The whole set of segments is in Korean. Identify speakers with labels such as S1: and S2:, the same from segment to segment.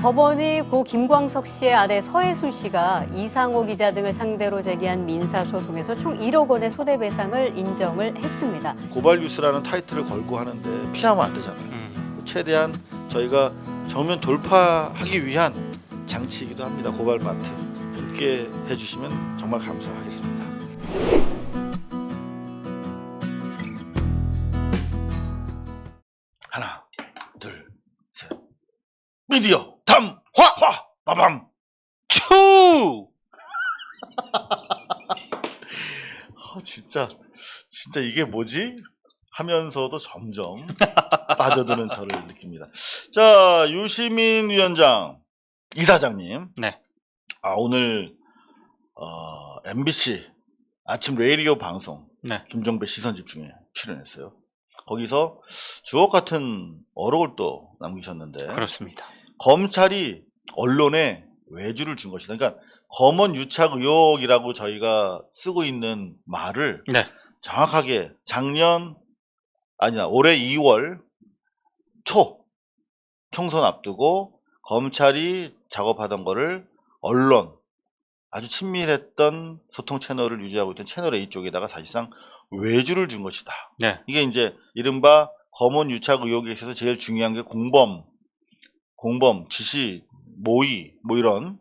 S1: 법원이 고 김광석 씨의 아내 서혜수 씨가 이상호 기자 등을 상대로 제기한 민사소송에서 총 1억 원의 손해배상을 인정을 했습니다.
S2: 고발 뉴스라는 타이틀을 걸고 하는데 피하면 안 되잖아요. 최대한 저희가 정면 돌파하기 위한 장치이기도 합니다. 고발 마트 함께 해주시면 정말 감사하겠습니다. 하나, 둘, 셋. 미디어 담화 빠밤
S3: 추!
S2: 진짜 이게 뭐지? 하면서도 점점 빠져드는 저를 느낍니다. 자, 유시민 위원장, 이사장님.
S3: 네.
S2: 오늘 MBC 아침 레이디오 방송
S3: 네.
S2: 김종배 시선집중에 출연했어요. 거기서 주옥 같은 어록을 또 남기셨는데,
S3: 그렇습니다.
S2: 검찰이 언론에 외주를 준 것이다. 그러니까 검언 유착 의혹이라고 저희가 쓰고 있는 말을
S3: 네.
S2: 정확하게 올해 2월 초 총선 앞두고 검찰이 작업하던 거를 언론, 아주 친밀했던 소통 채널을 유지하고 있던 채널 A 쪽에다가 사실상 외주를 준 것이다.
S3: 네.
S2: 이게 이제 이른바 검언 유착 의혹에 있어서 제일 중요한 게 공범, 지시, 모의 뭐 이런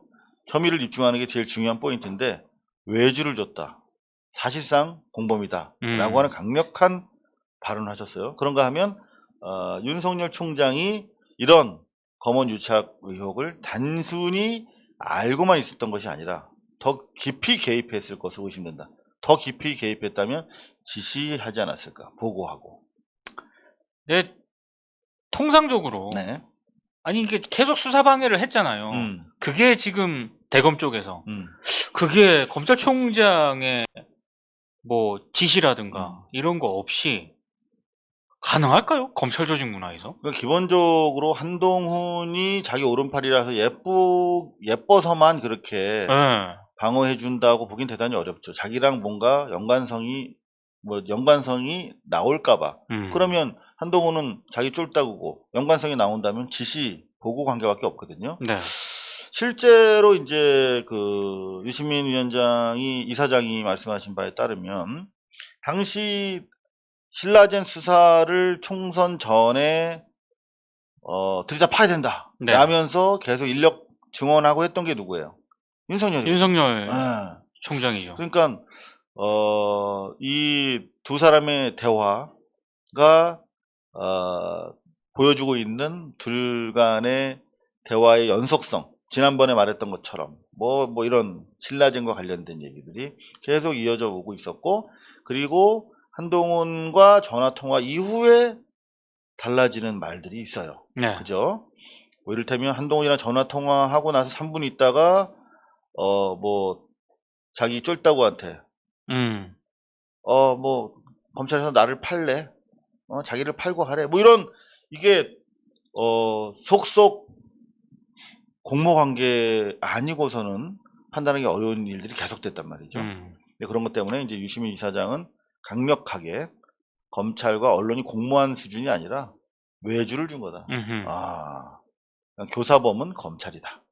S2: 혐의를 입증하는 게 제일 중요한 포인트인데 외주를 줬다. 사실상 공범이다. 라고 하는 강력한 발언을 하셨어요. 그런가 하면 윤석열 총장이 이런 검언 유착 의혹을 단순히 알고만 있었던 것이 아니라 더 깊이 개입했을 것으로 의심된다. 더 깊이 개입했다면 지시하지 않았을까? 보고하고.
S3: 네. 통상적으로
S2: 네.
S3: 아니 이게 계속 수사 방해를 했잖아요. 그게 지금 대검 쪽에서 그게 검찰총장의 뭐 지시라든가 이런 거 없이 가능할까요? 검찰 조직 문화에서?
S2: 그러니까 기본적으로 한동훈이 자기 오른팔이라서 예뻐서만 그렇게
S3: 네.
S2: 방어해 준다고 보긴 대단히 어렵죠. 자기랑 뭔가 연관성이 나올까봐. 그러면 한동훈은 자기 쫄따구고 연관성이 나온다면 지시 보고 관계밖에 없거든요.
S3: 네.
S2: 실제로 이제 그 유시민 이사장이 말씀하신 바에 따르면 당시 신라젠 수사를 총선 전에 들이다 파야 된다.
S3: 네.
S2: 라면서 계속 인력 증원하고 했던 게 누구예요? 윤석열이에요.
S3: 윤석열
S2: 네.
S3: 총장이죠.
S2: 그러니까 이 두 사람의 대화가 보여주고 있는 둘 간의 대화의 연속성, 지난번에 말했던 것처럼 뭐 이런 신라젠과 관련된 얘기들이 계속 이어져 오고 있었고, 그리고 한동훈과 전화통화 이후에 달라지는 말들이 있어요.
S3: 네.
S2: 그죠? 뭐 이를테면 한동훈이랑 전화통화하고 나서 3분 있다가 뭐 자기 쫄따구한테 뭐 검찰에서 나를 팔래? 자기를 팔고 하래? 뭐 이런, 이게 속속 공모관계 아니고서는 판단하기 어려운 일들이 계속됐단 말이죠. 그런 것 때문에 이제 유시민 이사장은 강력하게 검찰과 언론이 공모한 수준이 아니라 외주를 준 거다. 교사범은 검찰이다.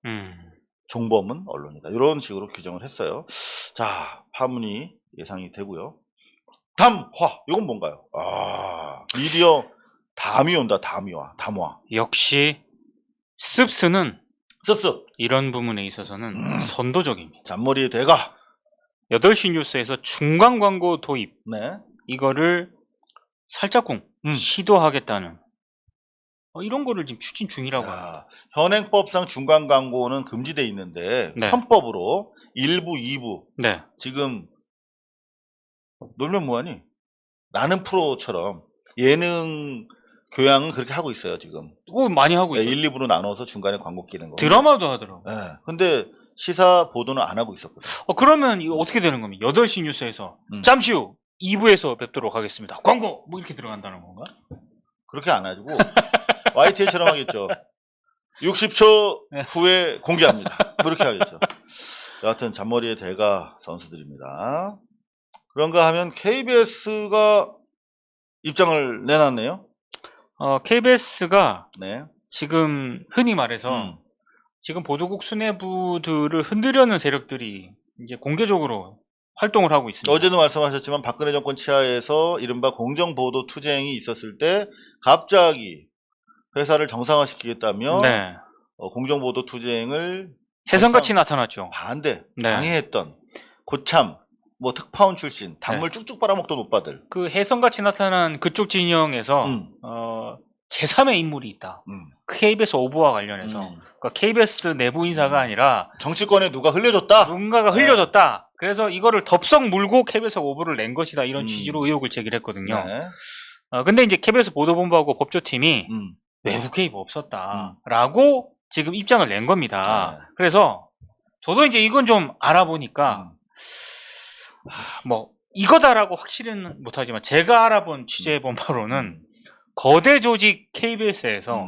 S2: 종범은 언론이다. 이런 식으로 규정을 했어요. 자, 파문이 예상이 되고요. 담화, 이건 뭔가요? 미디어 담이 온다. 담화.
S3: 역시 습스는
S2: 씁씁.
S3: 이런 부분에 있어서는 선도적입니다.
S2: 잔머리의 대가.
S3: 8시 뉴스에서 중간 광고 도입,
S2: 네.
S3: 이거를 살짝쿵 시도하겠다는 이런 거를 지금 추진 중이라고 합니다.
S2: 현행법상 중간 광고는 금지돼 있는데
S3: 네.
S2: 헌법으로 1부, 2부
S3: 네.
S2: 지금 놀면 뭐하니? 나는 프로처럼 예능 교양은 그렇게 하고 있어요 지금.
S3: 많이 하고 있어요.
S2: 1, 2부로 나눠서 중간에 광고 끼는 거.
S3: 드라마도 하더라고요.
S2: 네. 근데 시사 보도는 안 하고 있었거든요.
S3: 그러면 이거 어떻게 되는 겁니까? 8시 뉴스에서 잠시 후 2부에서 뵙도록 하겠습니다. 광고! 뭐 이렇게 들어간다는 건가?
S2: 그렇게 안 하고 YTN처럼 하겠죠. 60초 후에 공개합니다. 뭐 이렇게 하겠죠. 여하튼 잔머리의 대가 선수들입니다. 그런가 하면 KBS가 입장을 내놨네요.
S3: KBS가
S2: 네.
S3: 지금 흔히 말해서 지금 보도국 수뇌부들을 흔들려는 세력들이 이제 공개적으로 활동을 하고 있습니다.
S2: 어제도 말씀하셨지만 박근혜 정권 치하에서 이른바 공정보도 투쟁이 있었을 때 갑자기 회사를 정상화시키겠다며
S3: 네.
S2: 공정보도 투쟁을
S3: 혜성같이 나타났죠.
S2: 반대,
S3: 네.
S2: 방해했던 고참, 뭐 특파원 출신, 단물 쭉쭉 빨아먹던 오빠들.
S3: 그 혜성같이 나타난 그쪽 진영에서 제3의 인물이 있다. KBS 오보와 관련해서. 그러니까 KBS 내부 인사가 아니라
S2: 정치권에 누가 흘려줬다?
S3: 누군가가 흘려줬다. 그래서 이거를 덥석 물고 KBS 오보를 낸 것이다. 이런 취지로 의혹을 제기했거든요.
S2: 네.
S3: 근데 이제 KBS 보도본부하고 법조팀이 외부 개입 없었다라고 지금 입장을 낸 겁니다.
S2: 네.
S3: 그래서 저도 이제 이건 좀 알아보니까 뭐 이거다라고 확실히는 못하지만 제가 알아본 취재해본 바로는 거대 조직 KBS에서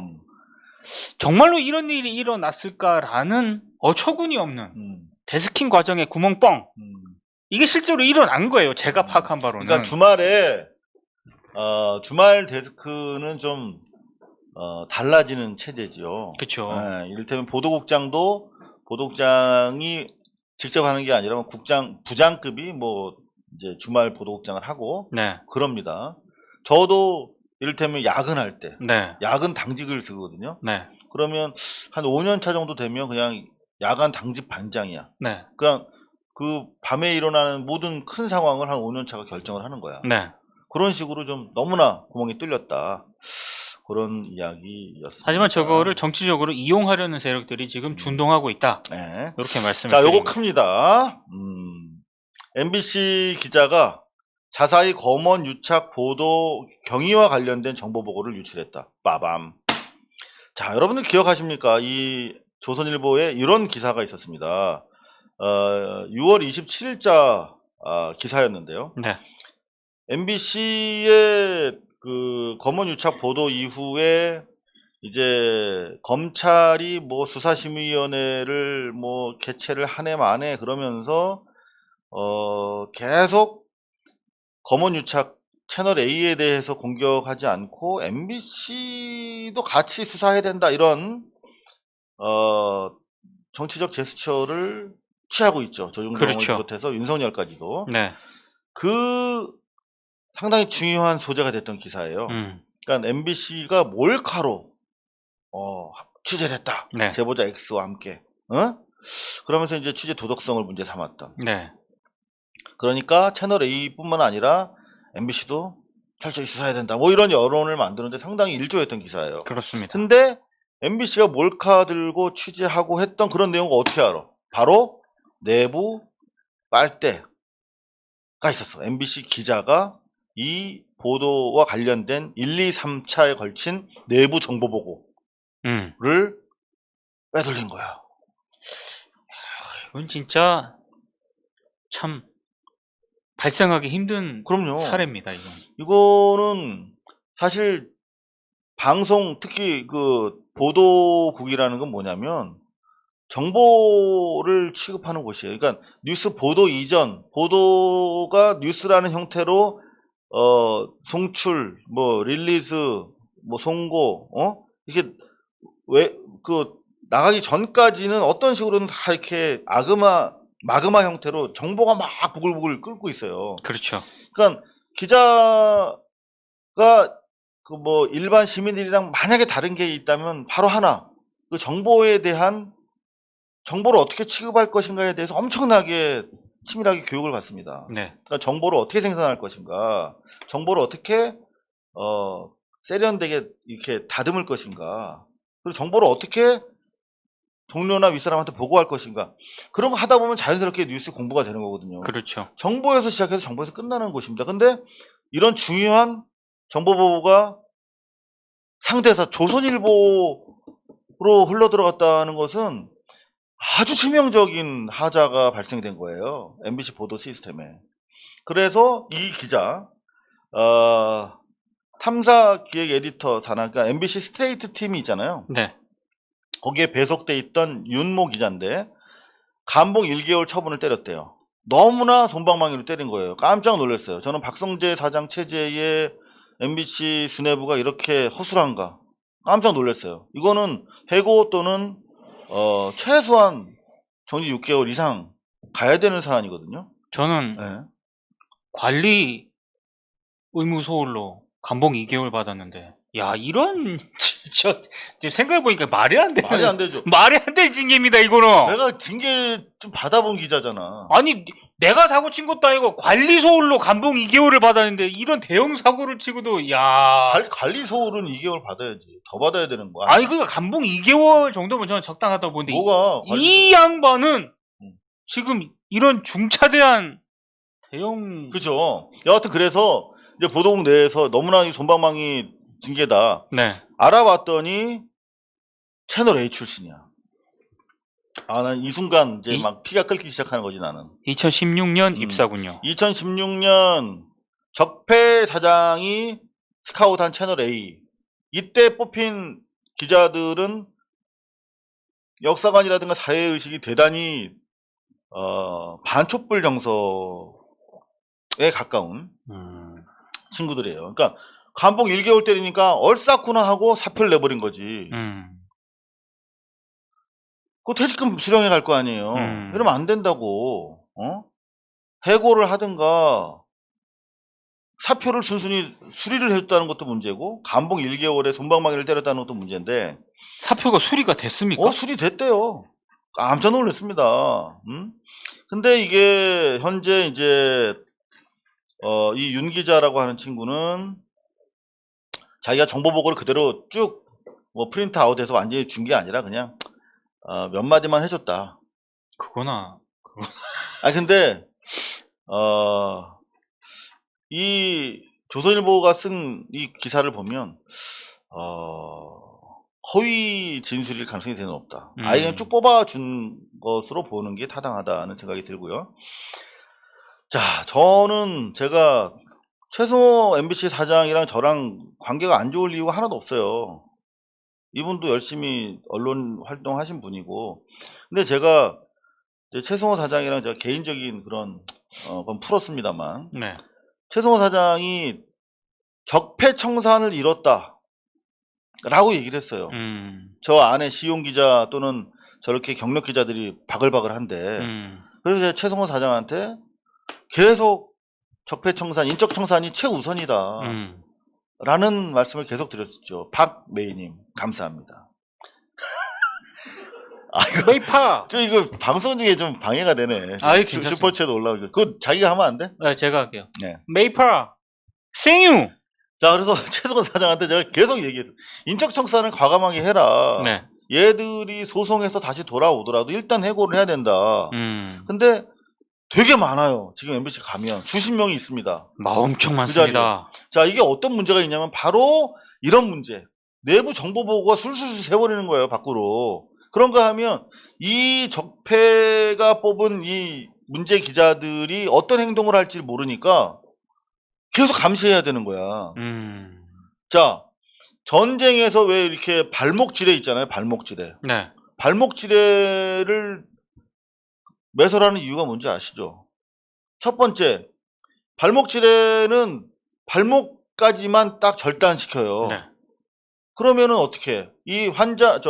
S3: 정말로 이런 일이 일어났을까라는 어처구니 없는 데스킹 과정의 구멍뻥 이게 실제로 일어난 거예요. 제가 파악한 바로는.
S2: 그러니까 주말에 주말 데스크는 좀 달라지는 체제지요.
S3: 그렇죠.
S2: 네, 이를테면 보도국장이 직접 하는 게 아니라 부장급이 뭐 이제 주말 보도국장을 하고
S3: 네.
S2: 그럽니다. 저도 이를테면 야근할 때
S3: 네.
S2: 야근 당직을 쓰거든요.
S3: 네.
S2: 그러면 한 5년 차 정도 되면 그냥 야간 당직 반장이야.
S3: 네.
S2: 그냥 그 밤에 일어나는 모든 큰 상황을 한 5년 차가 결정을 하는 거야.
S3: 네.
S2: 그런 식으로 좀 너무나 구멍이 뚫렸다. 그런 이야기였습니다.
S3: 하지만 저거를 정치적으로 이용하려는 세력들이 지금 준동하고 있다.
S2: 네.
S3: 이렇게 말씀을
S2: 자, 요거
S3: 드립니다.
S2: 큽니다. MBC 기자가 자사의 검언 유착 보도 경위와 관련된 정보 보고를 유출했다. 빠밤. 자, 여러분들 기억하십니까? 이 조선일보에 이런 기사가 있었습니다. 6월 27일자 기사였는데요.
S3: 네.
S2: MBC의 그 검언 유착 보도 이후에 이제 검찰이 뭐 수사심의위원회를 뭐 개최를 한 해 만에 그러면서 계속 검언 유착 채널 A에 대해서 공격하지 않고 MBC도 같이 수사해야 된다 이런 정치적 제스처를 취하고 있죠. 조중동을
S3: 그렇죠.
S2: 비롯해서 윤석열까지도.
S3: 네.
S2: 그 상당히 중요한 소재가 됐던 기사예요. 그러니까 MBC가 몰카로 취재를 했다.
S3: 네.
S2: 제보자 X와 함께. 그러면서 이제 취재 도덕성을 문제 삼았던.
S3: 네.
S2: 그러니까 채널 A뿐만 아니라 MBC도 철저히 수사해야 된다. 뭐 이런 여론을 만드는데 상당히 일조했던 기사예요.
S3: 그렇습니다.
S2: 근데 MBC가 몰카 들고 취재하고 했던 그런 내용을 어떻게 알아? 바로 내부 빨대가 있었어. MBC 기자가 이 보도와 관련된 1, 2, 3차에 걸친 내부 정보 보고를 빼돌린 거야.
S3: 이건 진짜 참 발생하기 힘든
S2: 그럼요.
S3: 사례입니다.
S2: 이거는 사실 방송 특히 그 보도국이라는 건 뭐냐면 정보를 취급하는 곳이에요. 그러니까 뉴스 보도 이전, 보도가 뉴스라는 형태로 송출, 뭐 릴리즈, 뭐 송고, 이렇게 왜 그 나가기 전까지는 어떤 식으로는 다 이렇게 마그마 형태로 정보가 막 부글부글 끓고 있어요.
S3: 그렇죠.
S2: 그러니까 기자가 그 뭐 일반 시민들이랑 만약에 다른 게 있다면 바로 하나, 그 정보에 대한 정보를 어떻게 취급할 것인가에 대해서 엄청나게 치밀하게 교육을 받습니다.
S3: 네.
S2: 그러니까 정보를 어떻게 생산할 것인가, 정보를 어떻게 세련되게 이렇게 다듬을 것인가, 그리고 정보를 어떻게 동료나 윗사람한테 보고할 것인가, 그런 거 하다 보면 자연스럽게 뉴스 공부가 되는 거거든요.
S3: 그렇죠.
S2: 정보에서 시작해서 정보에서 끝나는 것입니다. 근데 이런 중요한 정보 보고가 상대사 조선일보로 흘러 들어갔다는 것은 아주 치명적인 하자가 발생된 거예요. MBC 보도 시스템에. 그래서 이 기자, 탐사기획 에디터 산하, 그러니까 MBC 스트레이트 팀이 있잖아요.
S3: 네.
S2: 거기에 배속돼 있던 윤모 기자인데 감봉 1개월 처분을 때렸대요. 너무나 솜방망이로 때린 거예요. 깜짝 놀랐어요. 저는 박성재 사장 체제의 MBC 수뇌부가 이렇게 허술한가 깜짝 놀랐어요. 이거는 해고 또는 최소한 정지 6개월 이상 가야 되는 사안이거든요.
S3: 저는
S2: 네.
S3: 관리 의무 소홀로 감봉 2개월 받았는데, 야, 이런 진짜 생각해보니까 말이 안 돼.
S2: 말이 안 되죠.
S3: 말이 안 되는 징계입니다, 이거는.
S2: 내가 징계 좀 받아본 기자잖아.
S3: 아니, 내가 사고 친 것도 아니고 관리 소홀로 감봉 2개월을 받았는데 이런 대형 사고를 치고도, 야.
S2: 관리 소홀은 2개월 받아야지. 더 받아야 되는 거야.
S3: 아니, 그러니까 감봉 2개월 정도면 저는 적당하다고 보는데,
S2: 뭐가
S3: 이 양반은
S2: 음.
S3: 지금 이런 중차대한 대형.
S2: 그죠. 여하튼 그래서 이제 보도국 내에서 너무나 이 솜방망이 징계다.
S3: 네.
S2: 알아봤더니 채널 A 출신이야. 아, 난 이 순간 이제 막 피가 끓기 시작하는 거지 나는.
S3: 2016년 입사군요.
S2: 2016년 적폐 사장이 스카우트한 채널 A. 이때 뽑힌 기자들은 역사관이라든가 사회의식이 대단히 반촛불 정서에 가까운 친구들이에요. 그러니까 감봉 1개월 때리니까 얼싸구나 하고 사표를 내버린 거지. 그 퇴직금 수령해 갈 거 아니에요. 이러면 안 된다고. 해고를 하든가 사표를 순순히 수리를 해줬다는 것도 문제고 감봉 1개월에 솜방망이를 때렸다는 것도 문제인데
S3: 사표가 수리가 됐습니까?
S2: 수리됐대요. 깜짝 놀랐습니다. 근데 이게 현재 이제 이 윤 기자라고 하는 친구는 자기가 정보 보고를 그대로 쭉 뭐 프린트 아웃해서 완전히 준 게 아니라 그냥 몇 마디만 해줬다.
S3: 그거나.
S2: 아 근데 이 조선일보가 쓴 이 기사를 보면 허위 진술일 가능성이 대단히 높다. 아예 그냥 쭉 뽑아준 것으로 보는 게 타당하다는 생각이 들고요. 자, 저는 제가 최승호 MBC 사장이랑 저랑 관계가 안 좋을 이유가 하나도 없어요. 이분도 열심히 언론 활동하신 분이고, 근데 제가 이제 최승호 사장이랑 제가 개인적인 그런 건 풀었습니다만,
S3: 네.
S2: 최승호 사장이 적폐청산을 이뤘다 라고 얘기를 했어요. 저 안에 시용 기자 또는 저렇게 경력 기자들이 바글바글한데 그래서 제가 최승호 사장한테 계속 적폐청산, 인적청산이 최우선이다 라는 말씀을 계속 드렸었죠. 박메이님 감사합니다.
S3: 메이파.
S2: 저 이거 방송 중에 좀 방해가 되네.
S3: 아이, 괜찮습니다.
S2: 슈퍼챗 올라오고 그거 자기가 하면 안 돼?
S3: 네, 제가 할게요.
S2: 네.
S3: 메이파. 생유.
S2: 자, 그래서 최승호 사장한테 제가 계속 얘기했어요. 인적청산을 과감하게 해라.
S3: 네.
S2: 얘들이 소송해서 다시 돌아오더라도 일단 해고를 해야 된다. 근데 되게 많아요. 지금 MBC 가면 수십 명이 있습니다.
S3: 엄청 많습니다.
S2: 자, 이게 어떤 문제가 있냐면 바로 이런 문제. 내부 정보 보고가 술술술 새버리는 거예요, 밖으로. 그런가 하면 이 적폐가 뽑은 이 문제 기자들이 어떤 행동을 할지 모르니까 계속 감시해야 되는 거야. 자, 전쟁에서 왜 이렇게 발목지뢰 있잖아요. 발목지뢰.
S3: 네.
S2: 발목지뢰를 매설하는 이유가 뭔지 아시죠? 첫 번째, 발목지뢰는 발목까지만 딱 절단시켜요.
S3: 네.
S2: 그러면은 어떻게? 이 환자,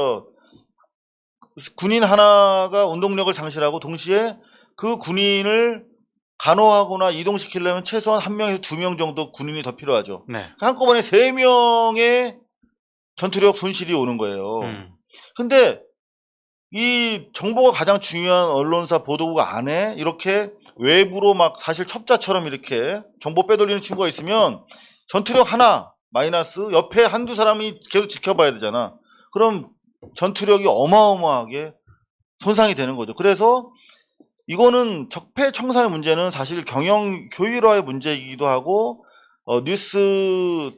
S2: 군인 하나가 운동력을 상실하고 동시에 그 군인을 간호하거나 이동시키려면 최소한 1명에서 2명 정도 군인이 더 필요하죠.
S3: 네.
S2: 한꺼번에 3명의 전투력 손실이 오는 거예요. 근데 이 정보가 가장 중요한 언론사 보도국 안에 이렇게 외부로 막 사실 첩자처럼 이렇게 정보 빼돌리는 친구가 있으면 전투력 하나 마이너스 옆에 한두 사람이 계속 지켜봐야 되잖아. 그럼 전투력이 어마어마하게 손상이 되는 거죠. 그래서 이거는 적폐청산의 문제는 사실 경영 효율화의 문제이기도 하고 뉴스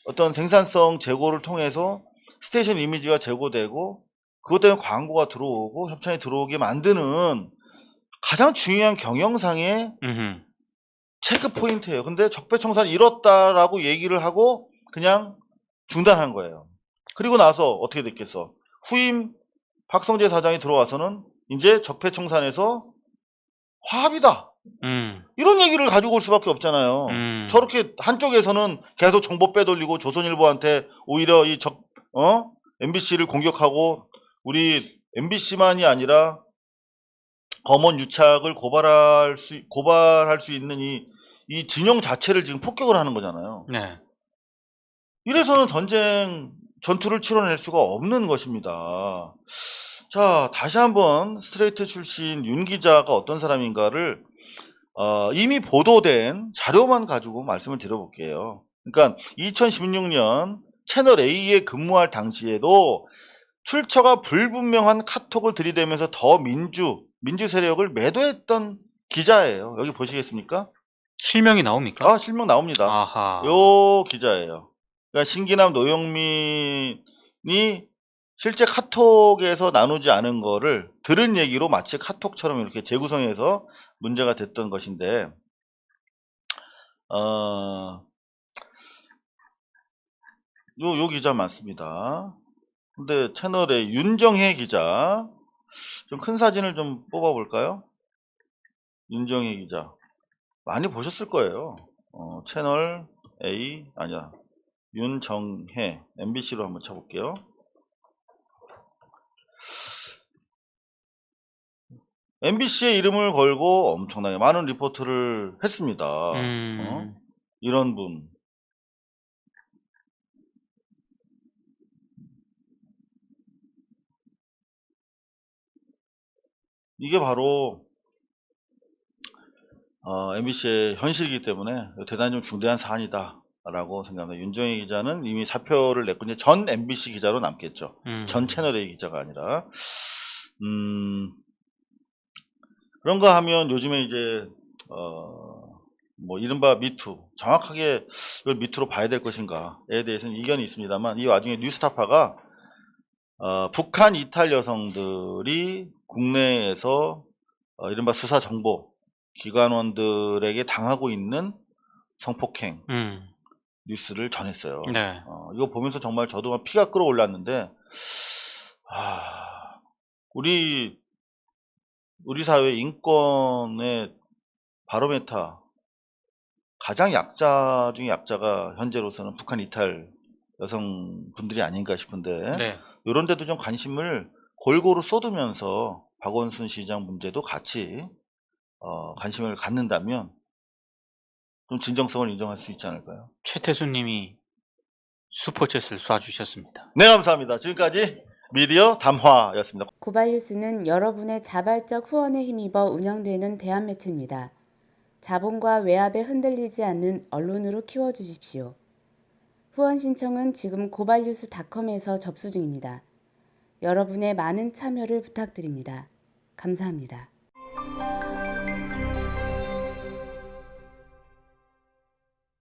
S2: 어떤 생산성 제고를 통해서 스테이션 이미지가 제고되고 그것 때문에 광고가 들어오고 협찬이 들어오게 만드는 가장 중요한 경영상의 체크 포인트예요. 근데 적폐청산을 이뤘다라고 얘기를 하고 그냥 중단한 거예요. 그리고 나서 어떻게 됐겠어? 후임 박성재 사장이 들어와서는 이제 적폐청산에서 화합이다. 이런 얘기를 가지고 올 수밖에 없잖아요. 저렇게 한쪽에서는 계속 정보 빼돌리고 조선일보한테 오히려 이 MBC를 공격하고 우리 MBC만이 아니라 검언 유착을 고발할 수 있는 이 진영 자체를 지금 폭격을 하는 거잖아요.
S3: 네.
S2: 이래서는 전투를 치러낼 수가 없는 것입니다. 자, 다시 한번 스트레이트 출신 윤 기자가 어떤 사람인가를 이미 보도된 자료만 가지고 말씀을 드려볼게요. 그러니까 2016년 채널 A에 근무할 당시에도 출처가 불분명한 카톡을 들이대면서 더 민주 세력을 매도했던 기자예요. 여기 보시겠습니까?
S3: 실명이 나옵니까?
S2: 실명 나옵니다.
S3: 아하.
S2: 요 기자예요. 그러니까 신기남 노영민이 실제 카톡에서 나누지 않은 거를 들은 얘기로 마치 카톡처럼 이렇게 재구성해서 문제가 됐던 것인데, 요 기자 맞습니다. 근데 채널의 윤정혜 기자, 좀 큰 사진을 좀 뽑아볼까요? 윤정혜 기자. 많이 보셨을 거예요. 채널 A, 아니야. 윤정혜, MBC로 한번 쳐볼게요. MBC의 이름을 걸고 엄청나게 많은 리포트를 했습니다. 이런 분. 이게 바로 MBC의 현실이기 때문에 대단히 좀 중대한 사안이다 라고 생각합니다. 윤정희 기자는 이미 사표를 냈고 이제 전 MBC 기자로 남겠죠. 전 채널A 기자가 아니라. 그런가 하면 요즘에 이제 뭐 이른바 미투, 정확하게 이걸 미투로 봐야 될 것인가에 대해서는 이견이 있습니다만, 이 와중에 뉴스타파가 북한 이탈 여성들이 국내에서 이른바 수사 정보 기관원들에게 당하고 있는 성폭행 뉴스를 전했어요.
S3: 네.
S2: 이거 보면서 정말 저도 막 피가 끓어올랐는데, 우리 사회 인권의 바로메타 가장 약자 중에 약자가 현재로서는 북한 이탈 여성분들이 아닌가 싶은데,
S3: 네.
S2: 이런 데도 좀 관심을 골고루 쏟으면서 박원순 시장 문제도 같이 관심을 갖는다면 좀 진정성을 인정할 수 있지 않을까요?
S3: 최태수 님이 슈퍼챗을 쏴주셨습니다.
S2: 네, 감사합니다. 지금까지 미디어 담화였습니다.
S4: 고발뉴스는 여러분의 자발적 후원에 힘입어 운영되는 대한매체입니다. 자본과 외압에 흔들리지 않는 언론으로 키워주십시오. 후원 신청은 지금 고발뉴스닷컴에서 접수 중입니다. 여러분의 많은 참여를 부탁드립니다. 감사합니다.